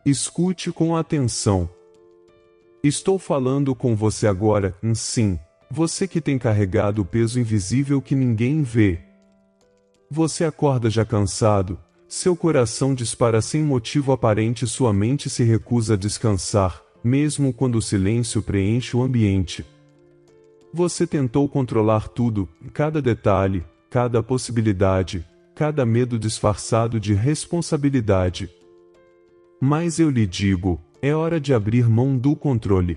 Escute com atenção. Estou falando com você agora, sim, você que tem carregado o peso invisível que ninguém vê. Você acorda já cansado, seu coração dispara sem motivo aparente e sua mente se recusa a descansar, mesmo quando o silêncio preenche o ambiente. Você tentou controlar tudo, cada detalhe, cada possibilidade, cada medo disfarçado de responsabilidade. Mas eu lhe digo, é hora de abrir mão do controle.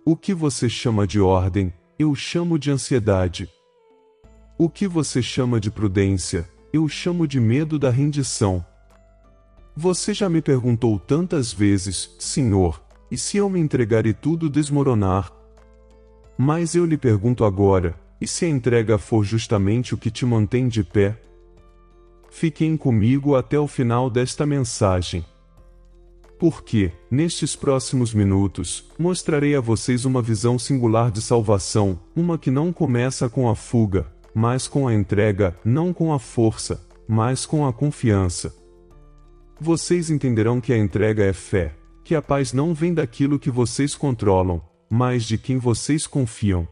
O que você chama de ordem, eu chamo de ansiedade. O que você chama de prudência, eu chamo de medo da rendição. Você já me perguntou tantas vezes, Senhor, e se eu me entregar e tudo desmoronar? Mas eu lhe pergunto agora, e se a entrega for justamente o que te mantém de pé? Fiquem comigo até o final desta mensagem. Porque, nestes próximos minutos, mostrarei a vocês uma visão singular de salvação, uma que não começa com a fuga, mas com a entrega, não com a força, mas com a confiança. Vocês entenderão que a entrega é fé, que a paz não vem daquilo que vocês controlam, mas de quem vocês confiam.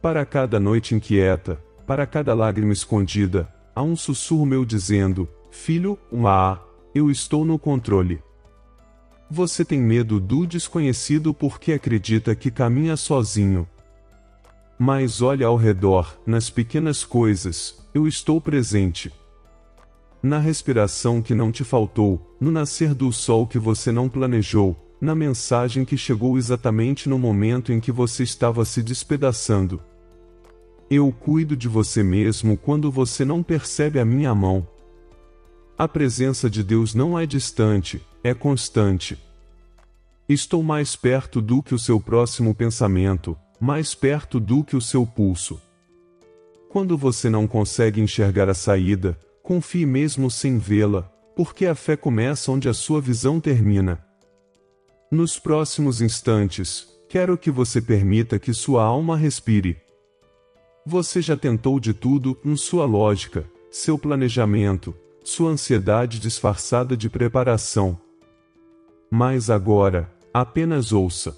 Para cada noite inquieta, para cada lágrima escondida, há um sussurro meu dizendo, filho, eu estou no controle. Você tem medo do desconhecido porque acredita que caminha sozinho. Mas olha ao redor, nas pequenas coisas, eu estou presente. Na respiração que não te faltou, no nascer do sol que você não planejou, na mensagem que chegou exatamente no momento em que você estava se despedaçando. Eu cuido de você mesmo quando você não percebe a minha mão. A presença de Deus não é distante, é constante. Estou mais perto do que o seu próximo pensamento, mais perto do que o seu pulso. Quando você não consegue enxergar a saída, confie mesmo sem vê-la, porque a fé começa onde a sua visão termina. Nos próximos instantes, quero que você permita que sua alma respire. Você já tentou de tudo, sua lógica, seu planejamento, sua ansiedade disfarçada de preparação. Mas agora, apenas ouça.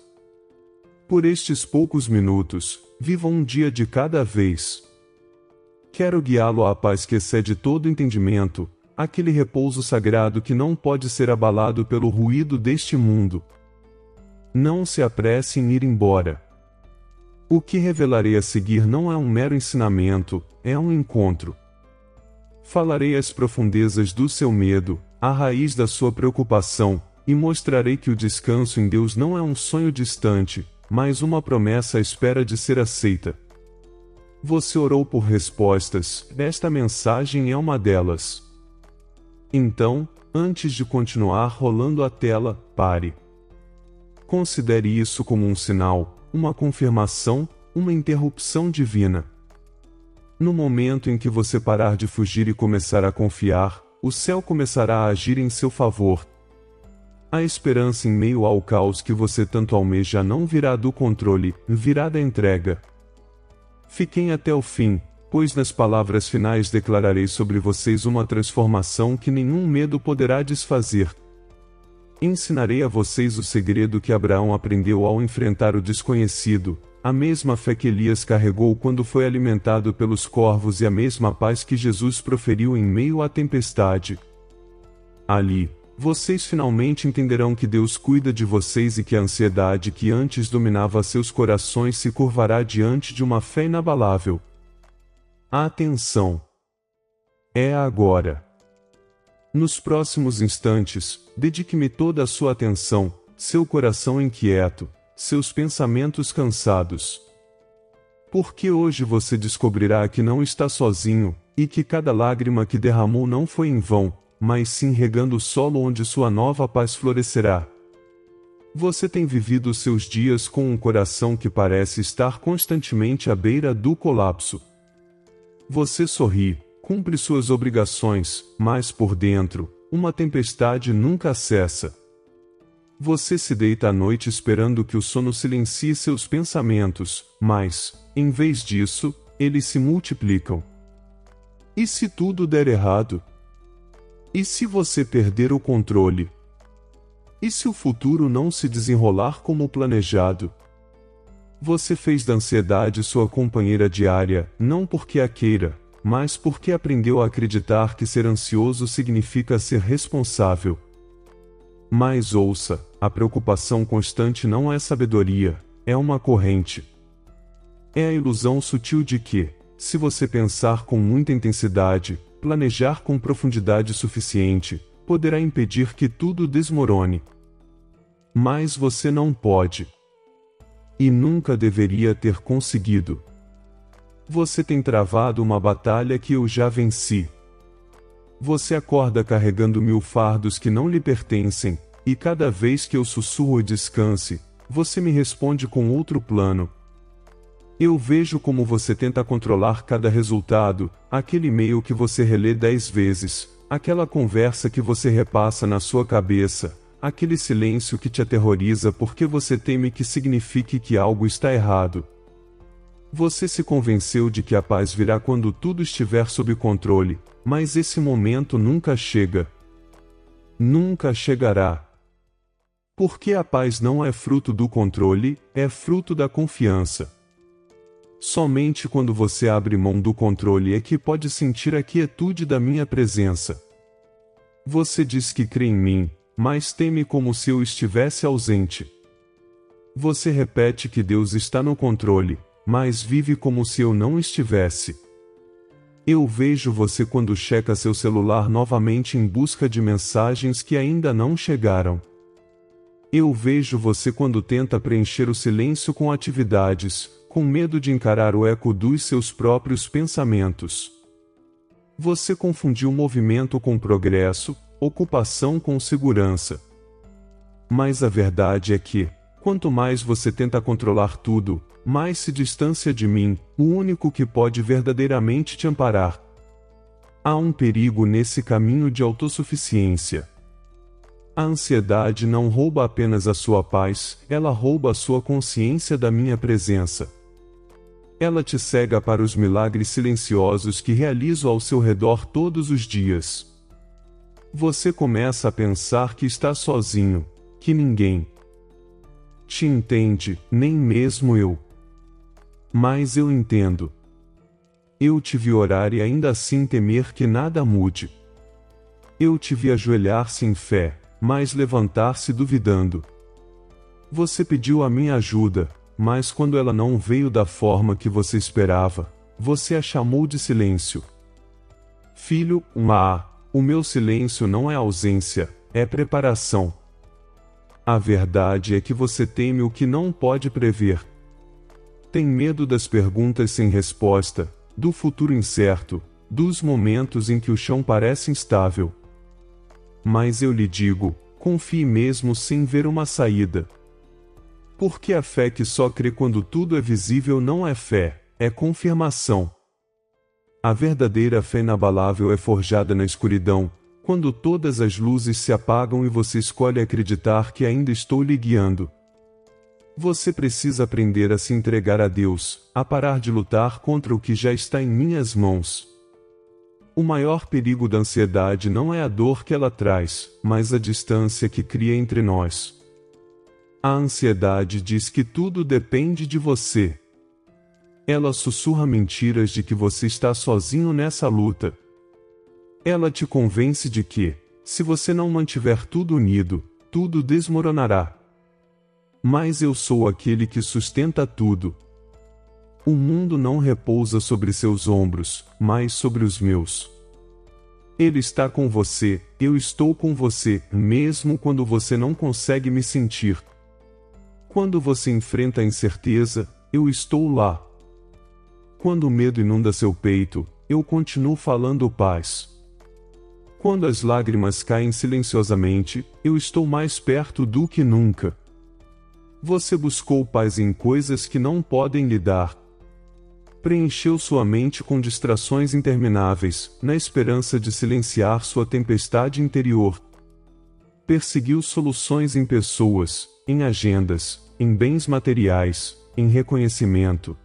Por estes poucos minutos, viva um dia de cada vez. Quero guiá-lo à paz que excede todo entendimento, aquele repouso sagrado que não pode ser abalado pelo ruído deste mundo. Não se apresse em ir embora. O que revelarei a seguir não é um mero ensinamento, é um encontro. Falarei as profundezas do seu medo, a raiz da sua preocupação, e mostrarei que o descanso em Deus não é um sonho distante, mas uma promessa à espera de ser aceita. Você orou por respostas, esta mensagem é uma delas. Então, antes de continuar rolando a tela, pare. Considere isso como um sinal, uma confirmação, uma interrupção divina. No momento em que você parar de fugir e começar a confiar, o céu começará a agir em seu favor. A esperança em meio ao caos que você tanto almeja não virá do controle, virá da entrega. Fiquem até o fim, pois nas palavras finais declararei sobre vocês uma transformação que nenhum medo poderá desfazer. Ensinarei a vocês o segredo que Abraão aprendeu ao enfrentar o desconhecido, a mesma fé que Elias carregou quando foi alimentado pelos corvos e a mesma paz que Jesus proferiu em meio à tempestade. Ali, vocês finalmente entenderão que Deus cuida de vocês e que a ansiedade que antes dominava seus corações se curvará diante de uma fé inabalável. Atenção! É agora! Nos próximos instantes, dedique-me toda a sua atenção, seu coração inquieto, seus pensamentos cansados. Porque hoje você descobrirá que não está sozinho, e que cada lágrima que derramou não foi em vão, mas sim regando o solo onde sua nova paz florescerá. Você tem vivido seus dias com um coração que parece estar constantemente à beira do colapso. Você sorri, cumpre suas obrigações, mas por dentro, uma tempestade nunca cessa. Você se deita à noite esperando que o sono silencie seus pensamentos, mas, em vez disso, eles se multiplicam. E se tudo der errado? E se você perder o controle? E se o futuro não se desenrolar como planejado? Você fez da ansiedade sua companheira diária, não porque a queira, mas porque aprendeu a acreditar que ser ansioso significa ser responsável. Mas ouça, a preocupação constante não é sabedoria, é uma corrente. É a ilusão sutil de que, se você pensar com muita intensidade, planejar com profundidade suficiente, poderá impedir que tudo desmorone. Mas você não pode. E nunca deveria ter conseguido. Você tem travado uma batalha que eu já venci. Você acorda carregando 1000 fardos que não lhe pertencem, e cada vez que eu sussurro descanse, você me responde com outro plano. Eu vejo como você tenta controlar cada resultado, aquele e-mail que você relê 10 vezes, aquela conversa que você repassa na sua cabeça, aquele silêncio que te aterroriza porque você teme que signifique que algo está errado. Você se convenceu de que a paz virá quando tudo estiver sob controle, mas esse momento nunca chega. Nunca chegará. Porque a paz não é fruto do controle, é fruto da confiança. Somente quando você abre mão do controle é que pode sentir a quietude da minha presença. Você diz que crê em mim, mas teme como se eu estivesse ausente. Você repete que Deus está no controle, mas vive como se eu não estivesse. Eu vejo você quando checa seu celular novamente em busca de mensagens que ainda não chegaram. Eu vejo você quando tenta preencher o silêncio com atividades, com medo de encarar o eco dos seus próprios pensamentos. Você confundiu movimento com progresso, ocupação com segurança. Mas a verdade é que, quanto mais você tenta controlar tudo, mais se distancia de mim, o único que pode verdadeiramente te amparar. Há um perigo nesse caminho de autossuficiência. A ansiedade não rouba apenas a sua paz, ela rouba a sua consciência da minha presença. Ela te cega para os milagres silenciosos que realizo ao seu redor todos os dias. Você começa a pensar que está sozinho, que ninguém te entende, nem mesmo eu. Mas eu entendo. Eu te vi orar e ainda assim temer que nada mude. Eu te vi ajoelhar-se em fé, mas levantar-se duvidando. Você pediu a minha ajuda, mas quando ela não veio da forma que você esperava, você a chamou de silêncio. Filho, o meu silêncio não é ausência, é preparação. A verdade é que você teme o que não pode prever. Tem medo das perguntas sem resposta, do futuro incerto, dos momentos em que o chão parece instável. Mas eu lhe digo, confie mesmo sem ver uma saída. Porque a fé que só crê quando tudo é visível não é fé, é confirmação. A verdadeira fé inabalável é forjada na escuridão, quando todas as luzes se apagam e você escolhe acreditar que ainda estou lhe guiando. Você precisa aprender a se entregar a Deus, a parar de lutar contra o que já está em minhas mãos. O maior perigo da ansiedade não é a dor que ela traz, mas a distância que cria entre nós. A ansiedade diz que tudo depende de você. Ela sussurra mentiras de que você está sozinho nessa luta. Ela te convence de que, se você não mantiver tudo unido, tudo desmoronará. Mas eu sou aquele que sustenta tudo. O mundo não repousa sobre seus ombros, mas sobre os meus. Ele está com você, eu estou com você, mesmo quando você não consegue me sentir. Quando você enfrenta a incerteza, eu estou lá. Quando o medo inunda seu peito, eu continuo falando paz. Quando as lágrimas caem silenciosamente, eu estou mais perto do que nunca. Você buscou paz em coisas que não podem lhe dar. Preencheu sua mente com distrações intermináveis, na esperança de silenciar sua tempestade interior. Perseguiu soluções em pessoas, em agendas, em bens materiais, em reconhecimento.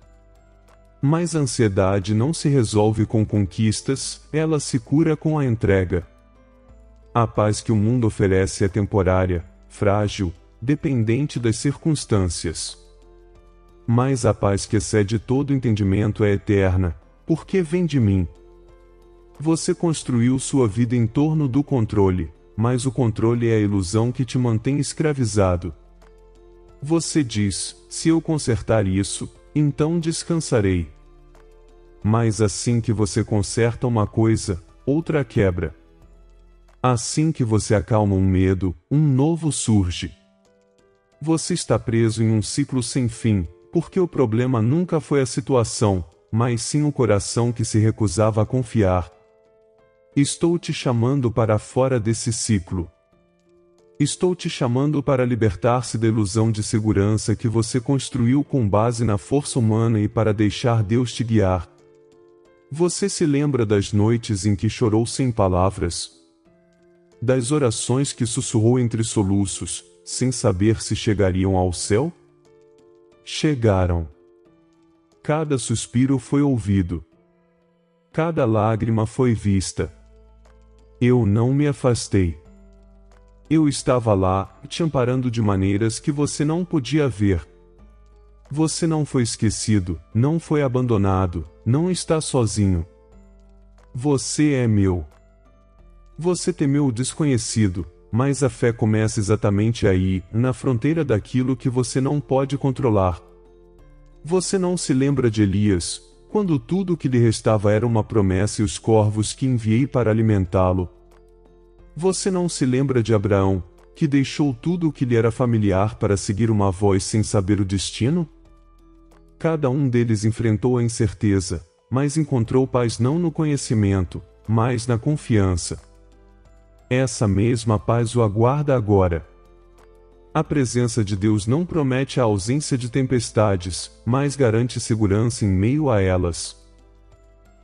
Mas a ansiedade não se resolve com conquistas, ela se cura com a entrega. A paz que o mundo oferece é temporária, frágil, dependente das circunstâncias. Mas a paz que excede todo entendimento é eterna, porque vem de mim. Você construiu sua vida em torno do controle, mas o controle é a ilusão que te mantém escravizado. Você diz: se eu consertar isso, então descansarei. Mas assim que você conserta uma coisa, outra quebra. Assim que você acalma um medo, um novo surge. Você está preso em um ciclo sem fim, porque o problema nunca foi a situação, mas sim o coração que se recusava a confiar. Estou te chamando para fora desse ciclo. Estou te chamando para libertar-se da ilusão de segurança que você construiu com base na força humana e para deixar Deus te guiar. Você se lembra das noites em que chorou sem palavras? Das orações que sussurrou entre soluços, sem saber se chegariam ao céu? Chegaram. Cada suspiro foi ouvido. Cada lágrima foi vista. Eu não me afastei. Eu estava lá, te amparando de maneiras que você não podia ver. Você não foi esquecido, não foi abandonado, não está sozinho. Você é meu. Você temeu o desconhecido, mas a fé começa exatamente aí, na fronteira daquilo que você não pode controlar. Você não se lembra de Elias, quando tudo o que lhe restava era uma promessa e os corvos que enviei para alimentá-lo? Você não se lembra de Abraão, que deixou tudo o que lhe era familiar para seguir uma voz sem saber o destino? Cada um deles enfrentou a incerteza, mas encontrou paz não no conhecimento, mas na confiança. Essa mesma paz o aguarda agora. A presença de Deus não promete a ausência de tempestades, mas garante segurança em meio a elas.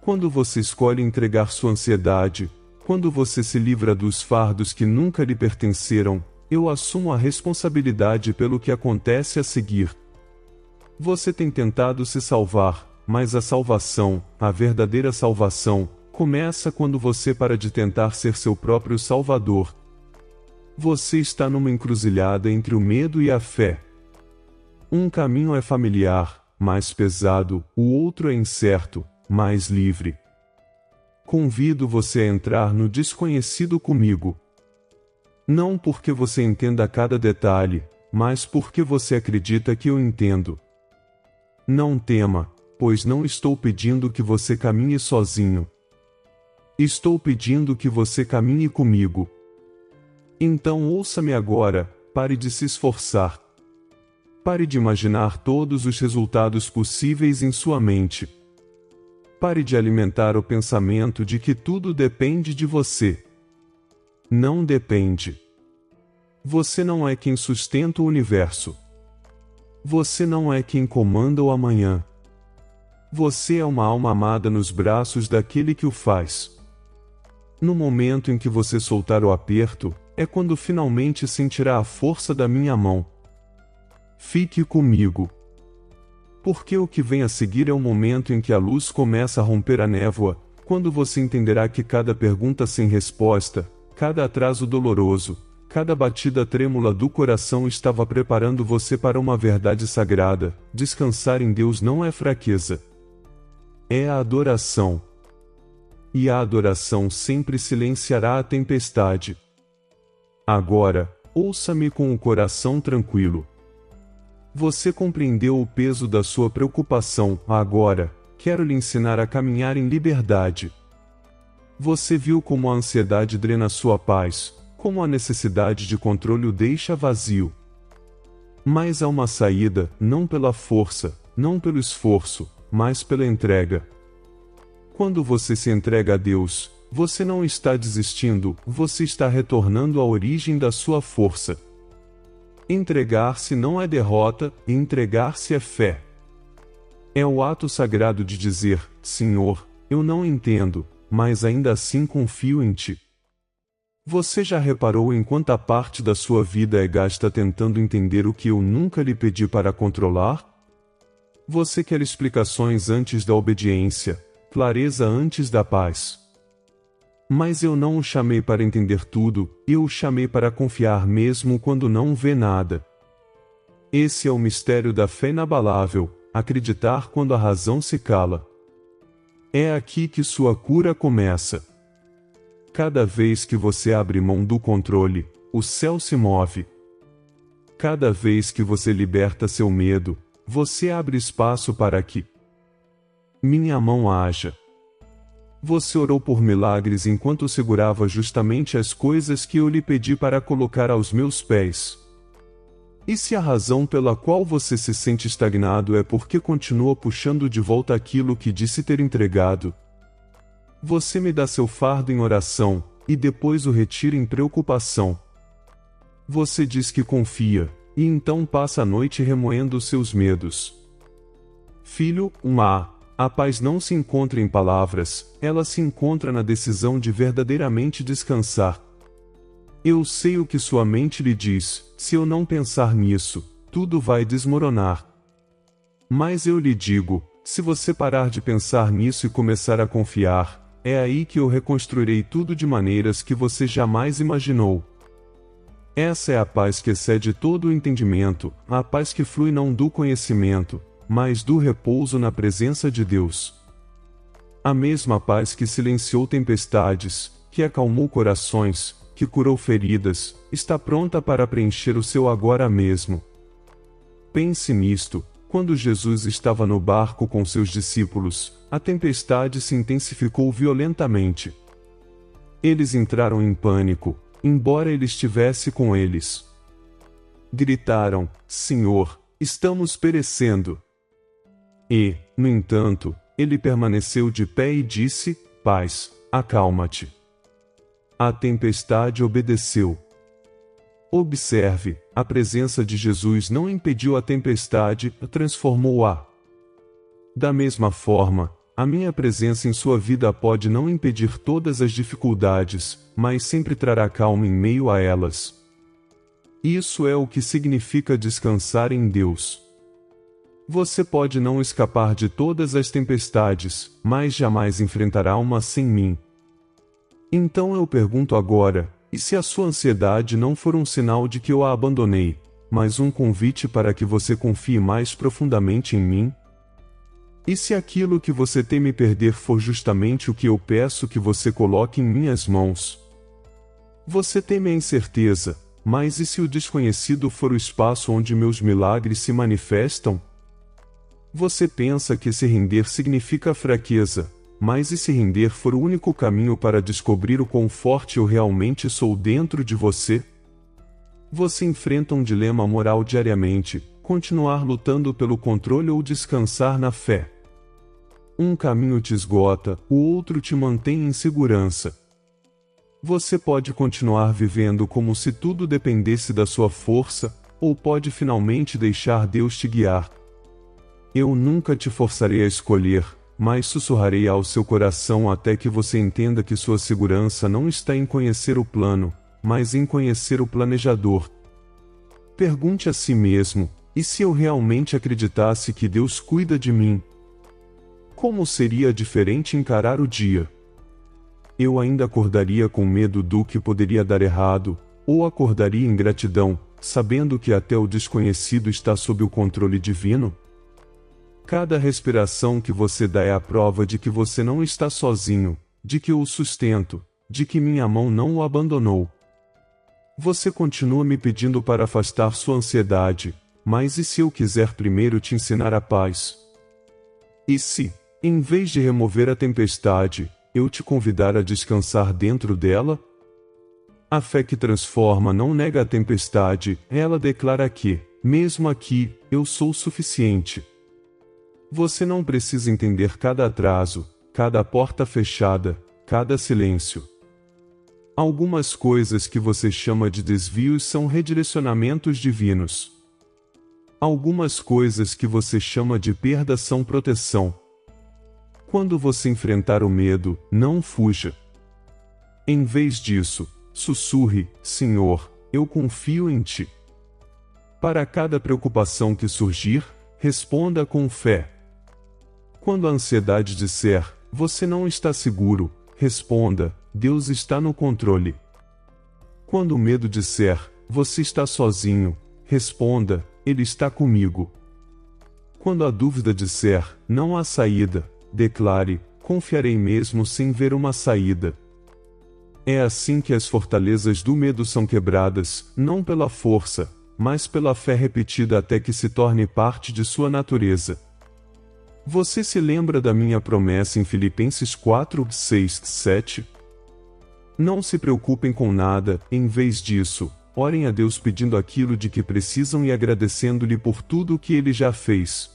Quando você escolhe entregar sua ansiedade, quando você se livra dos fardos que nunca lhe pertenceram, eu assumo a responsabilidade pelo que acontece a seguir. Você tem tentado se salvar, mas a salvação, a verdadeira salvação, começa quando você para de tentar ser seu próprio salvador. Você está numa encruzilhada entre o medo e a fé. Um caminho é familiar, mais pesado, o outro é incerto, mais livre. Convido você a entrar no desconhecido comigo. Não porque você entenda cada detalhe, mas porque você acredita que eu entendo. Não tema, pois não estou pedindo que você caminhe sozinho. Estou pedindo que você caminhe comigo. Então ouça-me agora, pare de se esforçar. Pare de imaginar todos os resultados possíveis em sua mente. Pare de alimentar o pensamento de que tudo depende de você. Não depende. Você não é quem sustenta o universo. Você não é quem comanda o amanhã. Você é uma alma amada nos braços daquele que o faz. No momento em que você soltar o aperto, é quando finalmente sentirá a força da minha mão. Fique comigo. Porque o que vem a seguir é o momento em que a luz começa a romper a névoa, quando você entenderá que cada pergunta sem resposta, cada atraso doloroso, cada batida trêmula do coração estava preparando você para uma verdade sagrada: descansar em Deus não é fraqueza. É a adoração. E a adoração sempre silenciará a tempestade. Agora, ouça-me com o coração tranquilo. Você compreendeu o peso da sua preocupação, agora, quero lhe ensinar a caminhar em liberdade. Você viu como a ansiedade drena sua paz, como a necessidade de controle o deixa vazio. Mas há uma saída, não pela força, não pelo esforço, mas pela entrega. Quando você se entrega a Deus, você não está desistindo, você está retornando à origem da sua força. Entregar-se não é derrota, entregar-se é fé. É o ato sagrado de dizer: Senhor, eu não entendo, mas ainda assim confio em Ti. Você já reparou em quanta parte da sua vida é gasta tentando entender o que eu nunca lhe pedi para controlar? Você quer explicações antes da obediência, clareza antes da paz. Mas eu não o chamei para entender tudo, eu o chamei para confiar mesmo quando não vê nada. Esse é o mistério da fé inabalável, acreditar quando a razão se cala. É aqui que sua cura começa. Cada vez que você abre mão do controle, o céu se move. Cada vez que você liberta seu medo, você abre espaço para que minha mão haja. Você orou por milagres enquanto segurava justamente as coisas que eu lhe pedi para colocar aos meus pés. E se a razão pela qual você se sente estagnado é porque continua puxando de volta aquilo que disse ter entregado? Você me dá seu fardo em oração, e depois o retira em preocupação. Você diz que confia, e então passa a noite remoendo seus medos. Filho, a paz não se encontra em palavras, ela se encontra na decisão de verdadeiramente descansar. Eu sei o que sua mente lhe diz: se eu não pensar nisso, tudo vai desmoronar. Mas eu lhe digo, se você parar de pensar nisso e começar a confiar, é aí que eu reconstruirei tudo de maneiras que você jamais imaginou. Essa é a paz que excede todo o entendimento, a paz que flui não do conhecimento, mas do repouso na presença de Deus. A mesma paz que silenciou tempestades, que acalmou corações, que curou feridas, está pronta para preencher o seu agora mesmo. Pense nisto: quando Jesus estava no barco com seus discípulos, a tempestade se intensificou violentamente. Eles entraram em pânico, embora ele estivesse com eles. Gritaram: Senhor, estamos perecendo. E, no entanto, ele permaneceu de pé e disse: Paz, acalma-te. A tempestade obedeceu. Observe, a presença de Jesus não impediu a tempestade, transformou-a. Da mesma forma, a minha presença em sua vida pode não impedir todas as dificuldades, mas sempre trará calma em meio a elas. Isso é o que significa descansar em Deus. Você pode não escapar de todas as tempestades, mas jamais enfrentará uma sem mim. Então eu pergunto agora: e se a sua ansiedade não for um sinal de que eu a abandonei, mas um convite para que você confie mais profundamente em mim? E se aquilo que você teme perder for justamente o que eu peço que você coloque em minhas mãos? Você teme a incerteza, mas e se o desconhecido for o espaço onde meus milagres se manifestam? Você pensa que se render significa fraqueza, mas e se render for o único caminho para descobrir o quão forte eu realmente sou dentro de você? Você enfrenta um dilema moral diariamente: continuar lutando pelo controle ou descansar na fé. Um caminho te esgota, o outro te mantém em segurança. Você pode continuar vivendo como se tudo dependesse da sua força, ou pode finalmente deixar Deus te guiar. Eu nunca te forçarei a escolher, mas sussurrarei ao seu coração até que você entenda que sua segurança não está em conhecer o plano, mas em conhecer o planejador. Pergunte a si mesmo: e se eu realmente acreditasse que Deus cuida de mim? Como seria diferente encarar o dia? Eu ainda acordaria com medo do que poderia dar errado, ou acordaria em gratidão, sabendo que até o desconhecido está sob o controle divino? Cada respiração que você dá é a prova de que você não está sozinho, de que eu o sustento, de que minha mão não o abandonou. Você continua me pedindo para afastar sua ansiedade, mas e se eu quiser primeiro te ensinar a paz? E se, em vez de remover a tempestade, eu te convidar a descansar dentro dela? A fé que transforma não nega a tempestade, ela declara que, mesmo aqui, eu sou suficiente. Você não precisa entender cada atraso, cada porta fechada, cada silêncio. Algumas coisas que você chama de desvios são redirecionamentos divinos. Algumas coisas que você chama de perda são proteção. Quando você enfrentar o medo, não fuja. Em vez disso, sussurre: Senhor, eu confio em ti. Para cada preocupação que surgir, responda com fé. Quando a ansiedade disser: você não está seguro, responda: Deus está no controle. Quando o medo disser, você está sozinho, responda, Ele está comigo. Quando a dúvida disser, não há saída, declare, confiarei mesmo sem ver uma saída. É assim que as fortalezas do medo são quebradas, não pela força, mas pela fé repetida até que se torne parte de sua natureza. Você se lembra da minha promessa em Filipenses 4, 6, 7? Não se preocupem com nada, em vez disso, orem a Deus pedindo aquilo de que precisam e agradecendo-lhe por tudo o que Ele já fez.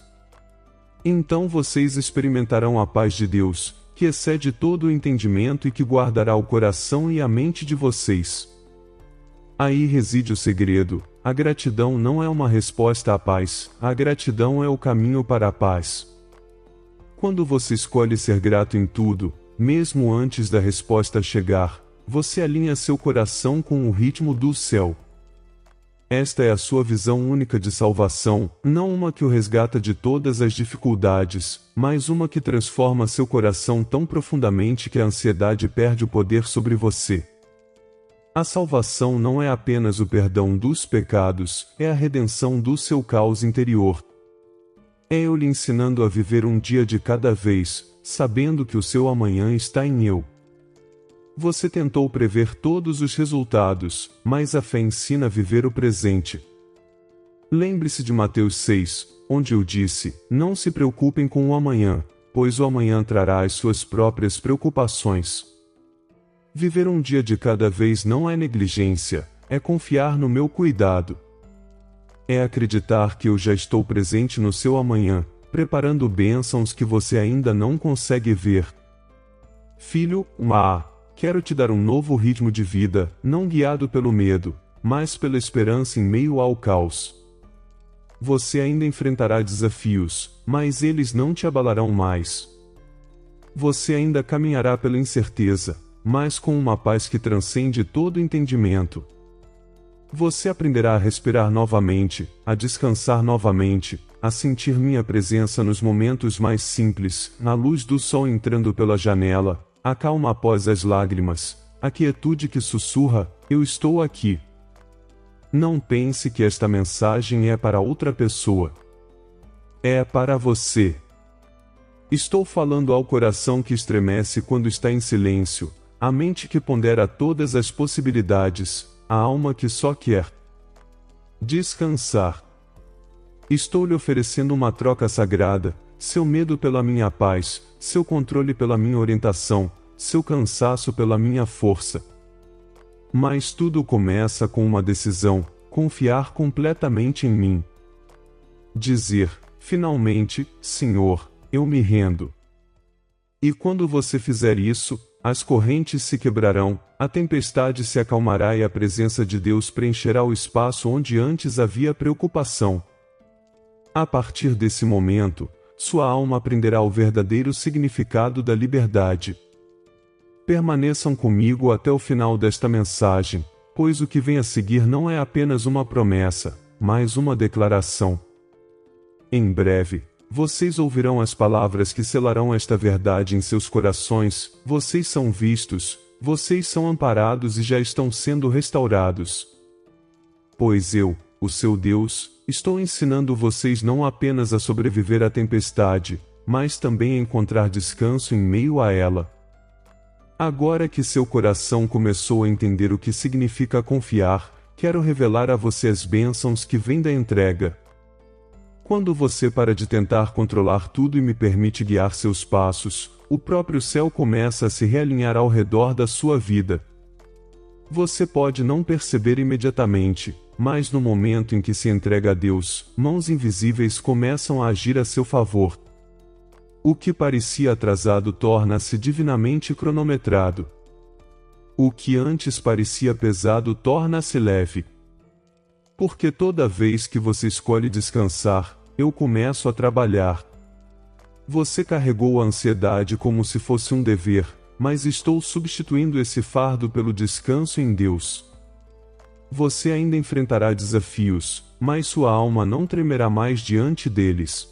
Então vocês experimentarão a paz de Deus, que excede todo o entendimento e que guardará o coração e a mente de vocês. Aí reside o segredo: a gratidão não é uma resposta à paz, a gratidão é o caminho para a paz. Quando você escolhe ser grato em tudo, mesmo antes da resposta chegar, você alinha seu coração com o ritmo do céu. Esta é a sua visão única de salvação, não uma que o resgata de todas as dificuldades, mas uma que transforma seu coração tão profundamente que a ansiedade perde o poder sobre você. A salvação não é apenas o perdão dos pecados, é a redenção do seu caos interior. É eu lhe ensinando a viver um dia de cada vez, sabendo que o seu amanhã está em eu. Você tentou prever todos os resultados, mas a fé ensina a viver o presente. Lembre-se de Mateus 6, onde eu disse, não se preocupem com o amanhã, pois o amanhã trará as suas próprias preocupações. Viver um dia de cada vez não é negligência, é confiar no meu cuidado. É acreditar que eu já estou presente no seu amanhã, preparando bênçãos que você ainda não consegue ver. Filho, quero te dar um novo ritmo de vida, não guiado pelo medo, mas pela esperança em meio ao caos. Você ainda enfrentará desafios, mas eles não te abalarão mais. Você ainda caminhará pela incerteza, mas com uma paz que transcende todo entendimento. Você aprenderá a respirar novamente, a descansar novamente, a sentir minha presença nos momentos mais simples, na luz do sol entrando pela janela, a calma após as lágrimas, a quietude que sussurra, eu estou aqui. Não pense que esta mensagem é para outra pessoa. É para você. Estou falando ao coração que estremece quando está em silêncio, à mente que pondera todas as possibilidades, a alma que só quer descansar. Estou lhe oferecendo uma troca sagrada, seu medo pela minha paz, seu controle pela minha orientação, seu cansaço pela minha força. Mas tudo começa com uma decisão: confiar completamente em mim. Dizer, finalmente, Senhor, eu me rendo. E quando você fizer isso, as correntes se quebrarão, a tempestade se acalmará e a presença de Deus preencherá o espaço onde antes havia preocupação. A partir desse momento, sua alma aprenderá o verdadeiro significado da liberdade. Permaneçam comigo até o final desta mensagem, pois o que vem a seguir não é apenas uma promessa, mas uma declaração. Em breve, vocês ouvirão as palavras que selarão esta verdade em seus corações: vocês são vistos, vocês são amparados e já estão sendo restaurados. Pois eu, o seu Deus, estou ensinando vocês não apenas a sobreviver à tempestade, mas também a encontrar descanso em meio a ela. Agora que seu coração começou a entender o que significa confiar, quero revelar a você as bênçãos que vêm da entrega. Quando você para de tentar controlar tudo e me permite guiar seus passos, o próprio céu começa a se realinhar ao redor da sua vida. Você pode não perceber imediatamente, mas no momento em que se entrega a Deus, mãos invisíveis começam a agir a seu favor. O que parecia atrasado torna-se divinamente cronometrado. O que antes parecia pesado torna-se leve. Porque toda vez que você escolhe descansar, eu começo a trabalhar. Você carregou a ansiedade como se fosse um dever, mas estou substituindo esse fardo pelo descanso em Deus. Você ainda enfrentará desafios, mas sua alma não tremerá mais diante deles.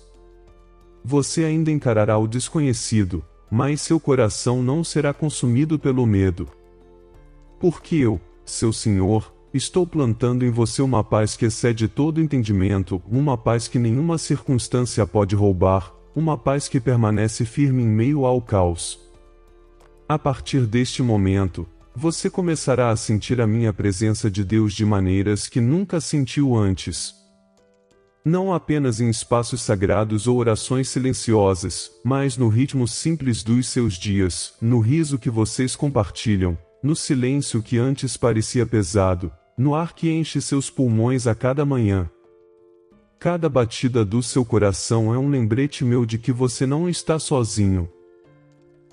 Você ainda encarará o desconhecido, mas seu coração não será consumido pelo medo. Porque eu, seu Senhor, estou plantando em você uma paz que excede todo entendimento, uma paz que nenhuma circunstância pode roubar, uma paz que permanece firme em meio ao caos. A partir deste momento, você começará a sentir a minha presença de Deus de maneiras que nunca sentiu antes. Não apenas em espaços sagrados ou orações silenciosas, mas no ritmo simples dos seus dias, no riso que vocês compartilham, no silêncio que antes parecia pesado, no ar que enche seus pulmões a cada manhã. Cada batida do seu coração é um lembrete meu de que você não está sozinho.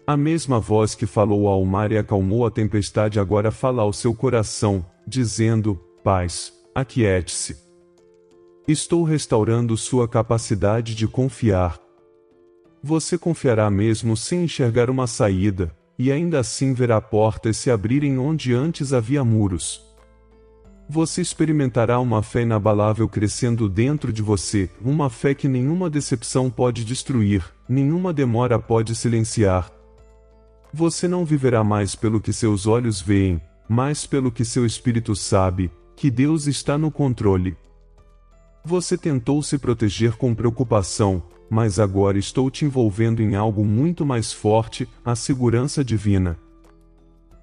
A mesma voz que falou ao mar e acalmou a tempestade agora fala ao seu coração, dizendo: paz, aquiete-se. Estou restaurando sua capacidade de confiar. Você confiará mesmo sem enxergar uma saída, e ainda assim verá portas se abrirem onde antes havia muros. Você experimentará uma fé inabalável crescendo dentro de você, uma fé que nenhuma decepção pode destruir, nenhuma demora pode silenciar. Você não viverá mais pelo que seus olhos veem, mas pelo que seu espírito sabe, que Deus está no controle. Você tentou se proteger com preocupação, mas agora estou te envolvendo em algo muito mais forte, a segurança divina.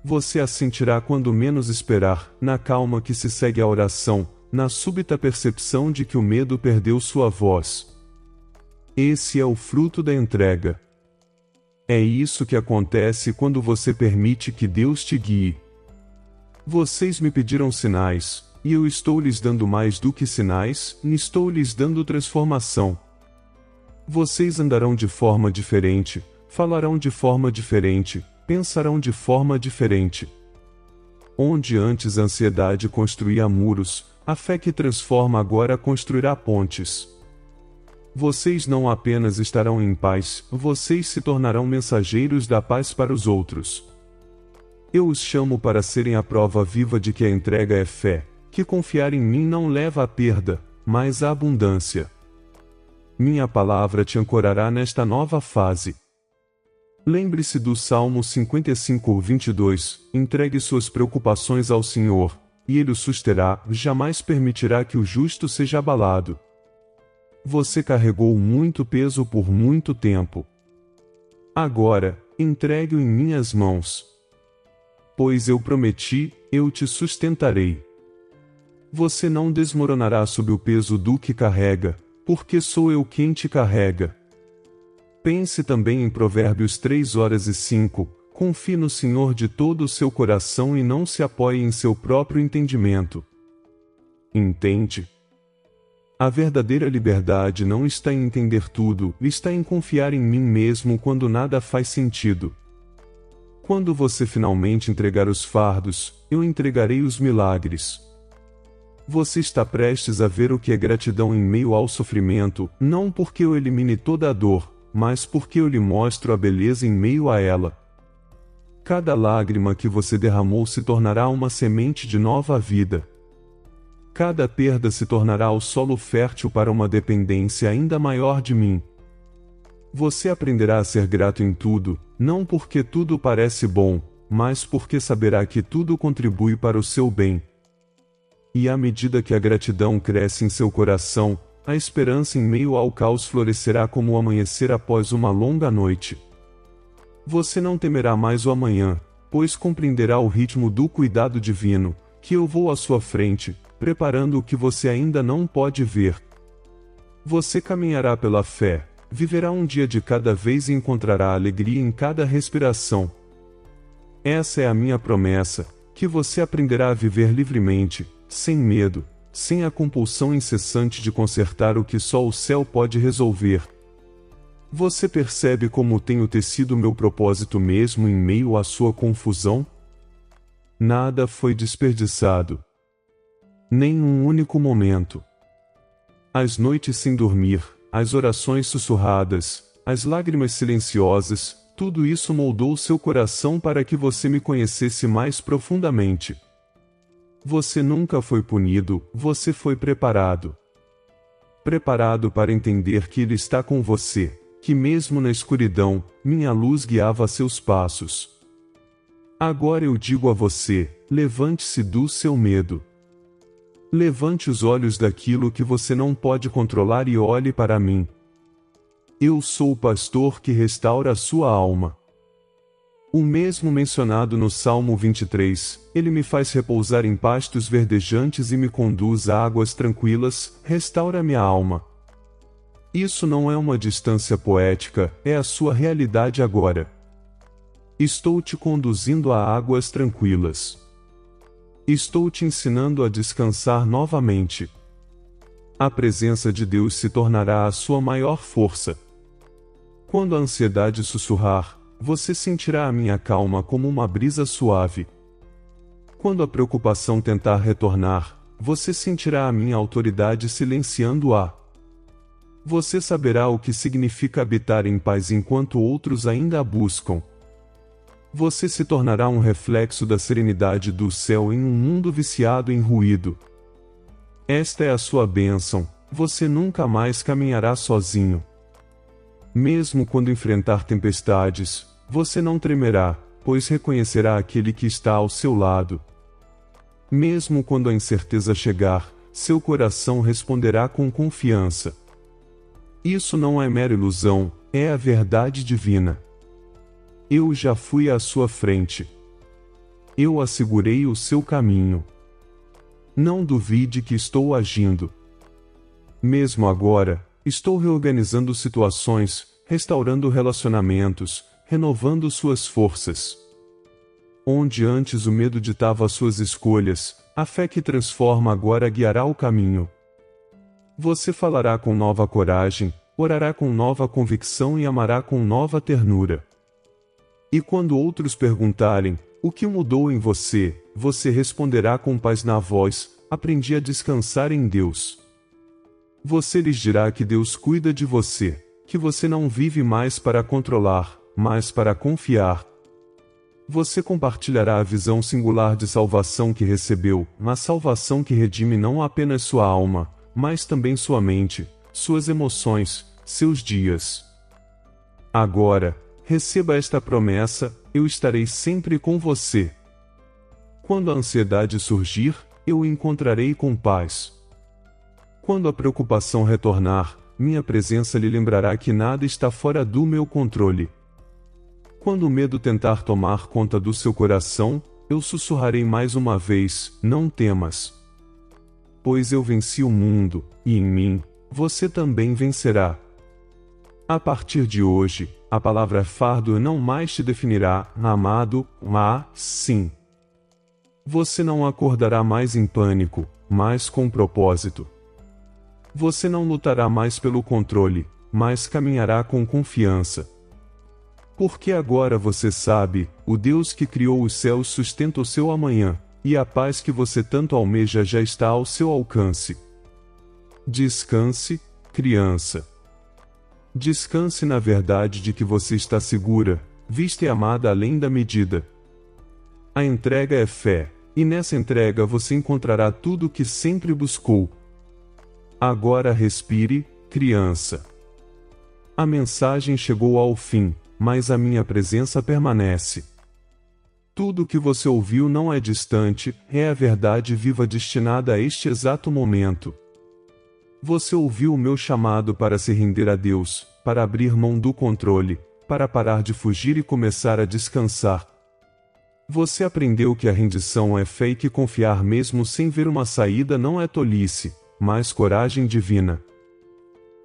Você a sentirá quando menos esperar, na calma que se segue à oração, na súbita percepção de que o medo perdeu sua voz. Esse é o fruto da entrega. É isso que acontece quando você permite que Deus te guie. Vocês me pediram sinais, e eu estou lhes dando mais do que sinais, estou lhes dando transformação. Vocês andarão de forma diferente, falarão de forma diferente, pensarão de forma diferente. Onde antes a ansiedade construía muros, a fé que transforma agora construirá pontes. Vocês não apenas estarão em paz, vocês se tornarão mensageiros da paz para os outros. Eu os chamo para serem a prova viva de que a entrega é fé, que confiar em mim não leva à perda, mas à abundância. Minha palavra te ancorará nesta nova fase. Lembre-se do Salmo 55:22, entregue suas preocupações ao Senhor, e Ele o susterá, jamais permitirá que o justo seja abalado. Você carregou muito peso por muito tempo. Agora, entregue-o em minhas mãos. Pois eu prometi, eu te sustentarei. Você não desmoronará sob o peso do que carrega, porque sou eu quem te carrega. Pense também em Provérbios 3:5, confie no Senhor de todo o seu coração e não se apoie em seu próprio entendimento. Entende? A verdadeira liberdade não está em entender tudo, está em confiar em mim mesmo quando nada faz sentido. Quando você finalmente entregar os fardos, eu entregarei os milagres. Você está prestes a ver o que é gratidão em meio ao sofrimento, não porque eu elimine toda a dor, mas porque eu lhe mostro a beleza em meio a ela. Cada lágrima que você derramou se tornará uma semente de nova vida. Cada perda se tornará o solo fértil para uma dependência ainda maior de mim. Você aprenderá a ser grato em tudo, não porque tudo parece bom, mas porque saberá que tudo contribui para o seu bem. E à medida que a gratidão cresce em seu coração, a esperança em meio ao caos florescerá como o amanhecer após uma longa noite. Você não temerá mais o amanhã, pois compreenderá o ritmo do cuidado divino, que eu vou à sua frente, preparando o que você ainda não pode ver. Você caminhará pela fé, viverá um dia de cada vez e encontrará alegria em cada respiração. Essa é a minha promessa, que você aprenderá a viver livremente, sem medo, sem a compulsão incessante de consertar o que só o céu pode resolver. Você percebe como tenho tecido meu propósito mesmo em meio à sua confusão? Nada foi desperdiçado. Nem um único momento. As noites sem dormir, as orações sussurradas, as lágrimas silenciosas, tudo isso moldou seu coração para que você me conhecesse mais profundamente. Você nunca foi punido, você foi preparado. Preparado para entender que Ele está com você, que mesmo na escuridão, minha luz guiava seus passos. Agora eu digo a você, levante-se do seu medo. Levante os olhos daquilo que você não pode controlar e olhe para mim. Eu sou o pastor que restaura a sua alma. O mesmo mencionado no Salmo 23, ele me faz repousar em pastos verdejantes e me conduz a águas tranquilas, restaura minha alma. Isso não é uma distância poética, é a sua realidade agora. Estou te conduzindo a águas tranquilas. Estou te ensinando a descansar novamente. A presença de Deus se tornará a sua maior força. Quando a ansiedade sussurrar, você sentirá a minha calma como uma brisa suave. Quando a preocupação tentar retornar, você sentirá a minha autoridade silenciando-a. Você saberá o que significa habitar em paz enquanto outros ainda a buscam. Você se tornará um reflexo da serenidade do céu em um mundo viciado em ruído. Esta é a sua bênção, você nunca mais caminhará sozinho. Mesmo quando enfrentar tempestades, você não tremerá, pois reconhecerá aquele que está ao seu lado. Mesmo quando a incerteza chegar, seu coração responderá com confiança. Isso não é mera ilusão, é a verdade divina. Eu já fui à sua frente. Eu assegurei o seu caminho. Não duvide que estou agindo. Mesmo agora, estou reorganizando situações, restaurando relacionamentos, renovando suas forças. Onde antes o medo ditava suas escolhas, a fé que transforma agora guiará o caminho. Você falará com nova coragem, orará com nova convicção e amará com nova ternura. E quando outros perguntarem, o que mudou em você, você responderá com paz na voz, aprendi a descansar em Deus. Você lhes dirá que Deus cuida de você, que você não vive mais para controlar, mas para confiar. Você compartilhará a visão singular de salvação que recebeu, uma salvação que redime não apenas sua alma, mas também sua mente, suas emoções, seus dias. Agora, receba esta promessa, eu estarei sempre com você. Quando a ansiedade surgir, eu o encontrarei com paz. Quando a preocupação retornar, minha presença lhe lembrará que nada está fora do meu controle. Quando o medo tentar tomar conta do seu coração, eu sussurrarei mais uma vez, não temas. Pois eu venci o mundo, e em mim, você também vencerá. A partir de hoje, a palavra fardo não mais te definirá, amado, mas sim. Você não acordará mais em pânico, mas com propósito. Você não lutará mais pelo controle, mas caminhará com confiança. Porque agora você sabe, o Deus que criou os céus sustenta o seu amanhã, e a paz que você tanto almeja já está ao seu alcance. Descanse, criança. Descanse na verdade de que você está segura, vista e amada além da medida. A entrega é fé, e nessa entrega você encontrará tudo o que sempre buscou. Agora respire, criança. A mensagem chegou ao fim, mas a minha presença permanece. Tudo o que você ouviu não é distante, é a verdade viva destinada a este exato momento. Você ouviu o meu chamado para se render a Deus, para abrir mão do controle, para parar de fugir e começar a descansar. Você aprendeu que a rendição é fé e que confiar mesmo sem ver uma saída não é tolice, mas coragem divina.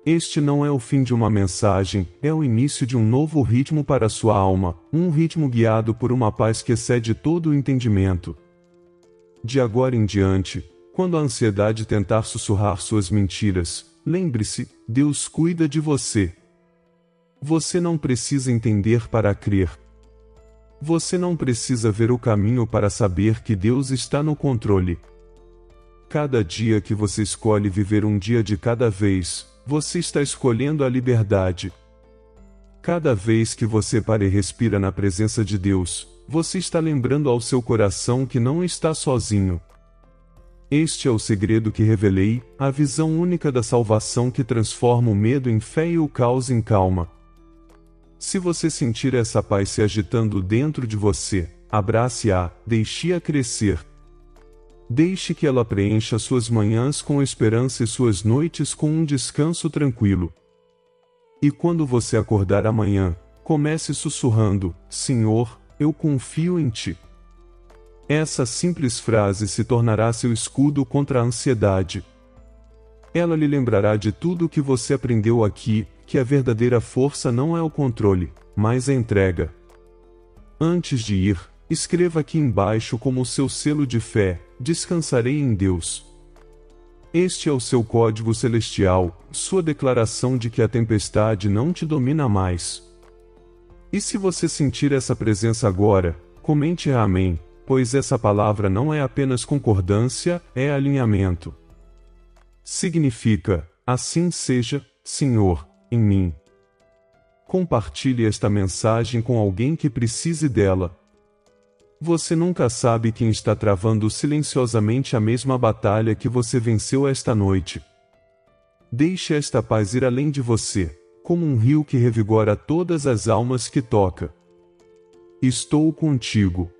Este não é o fim de uma mensagem, é o início de um novo ritmo para sua alma, um ritmo guiado por uma paz que excede todo o entendimento. De agora em diante, quando a ansiedade tentar sussurrar suas mentiras, lembre-se, Deus cuida de você. Você não precisa entender para crer. Você não precisa ver o caminho para saber que Deus está no controle. Cada dia que você escolhe viver um dia de cada vez, você está escolhendo a liberdade. Cada vez que você para e respira na presença de Deus, você está lembrando ao seu coração que não está sozinho. Este é o segredo que revelei, a visão única da salvação que transforma o medo em fé e o caos em calma. Se você sentir essa paz se agitando dentro de você, abrace-a, deixe-a crescer. Deixe que ela preencha suas manhãs com esperança e suas noites com um descanso tranquilo. E quando você acordar amanhã, comece sussurrando: Senhor, eu confio em Ti. Essa simples frase se tornará seu escudo contra a ansiedade. Ela lhe lembrará de tudo o que você aprendeu aqui, que a verdadeira força não é o controle, mas a entrega. Antes de ir, escreva aqui embaixo como seu selo de fé: descansarei em Deus. Este é o seu código celestial, sua declaração de que a tempestade não te domina mais. E se você sentir essa presença agora, comente Amém, pois essa palavra não é apenas concordância, é alinhamento. Significa: assim seja, Senhor, em mim. Compartilhe esta mensagem com alguém que precise dela. Você nunca sabe quem está travando silenciosamente a mesma batalha que você venceu esta noite. Deixe esta paz ir além de você, como um rio que revigora todas as almas que toca. Estou contigo.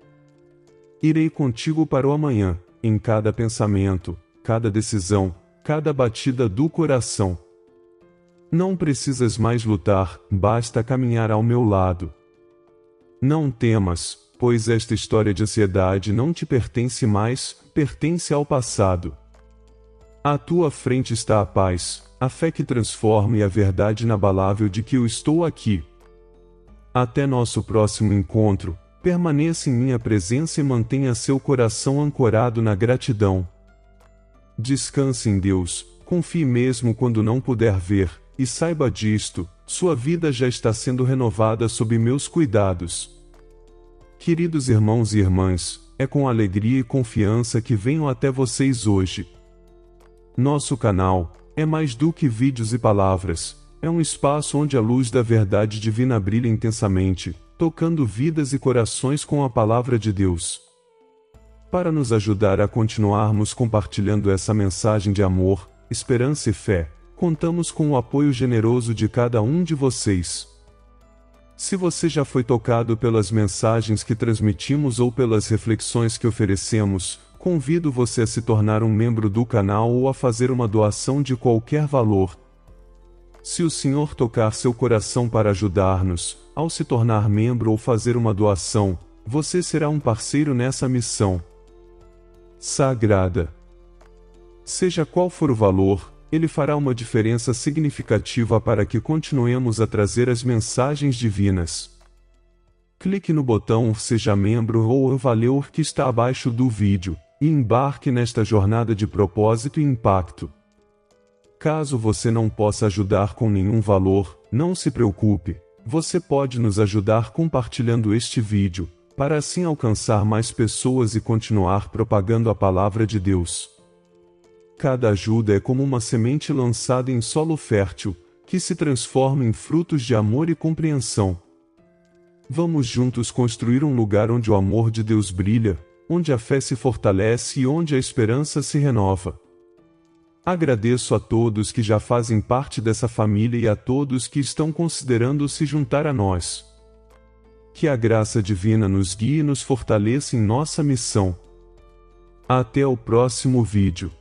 Irei contigo para o amanhã, em cada pensamento, cada decisão, cada batida do coração. Não precisas mais lutar, basta caminhar ao meu lado. Não temas, pois esta história de ansiedade não te pertence mais, pertence ao passado. À tua frente está a paz, a fé que transforma e a verdade inabalável de que eu estou aqui. Até nosso próximo encontro, permaneça em minha presença e mantenha seu coração ancorado na gratidão. Descanse em Deus, confie mesmo quando não puder ver, e saiba disto: sua vida já está sendo renovada sob meus cuidados. Queridos irmãos e irmãs, é com alegria e confiança que venho até vocês hoje. Nosso canal é mais do que vídeos e palavras, é um espaço onde a luz da verdade divina brilha intensamente, tocando vidas e corações com a palavra de Deus. Para nos ajudar a continuarmos compartilhando essa mensagem de amor, esperança e fé, contamos com o apoio generoso de cada um de vocês. Se você já foi tocado pelas mensagens que transmitimos ou pelas reflexões que oferecemos, convido você a se tornar um membro do canal ou a fazer uma doação de qualquer valor. Se o Senhor tocar seu coração para ajudar-nos, ao se tornar membro ou fazer uma doação, você será um parceiro nessa missão sagrada. Seja qual for o valor, ele fará uma diferença significativa para que continuemos a trazer as mensagens divinas. Clique no botão Seja Membro ou Valeu que está abaixo do vídeo, e embarque nesta jornada de propósito e impacto. Caso você não possa ajudar com nenhum valor, não se preocupe, você pode nos ajudar compartilhando este vídeo, para assim alcançar mais pessoas e continuar propagando a palavra de Deus. Cada ajuda é como uma semente lançada em solo fértil, que se transforma em frutos de amor e compreensão. Vamos juntos construir um lugar onde o amor de Deus brilha, onde a fé se fortalece e onde a esperança se renova. Agradeço a todos que já fazem parte dessa família e a todos que estão considerando se juntar a nós. Que a graça divina nos guie e nos fortaleça em nossa missão. Até o próximo vídeo.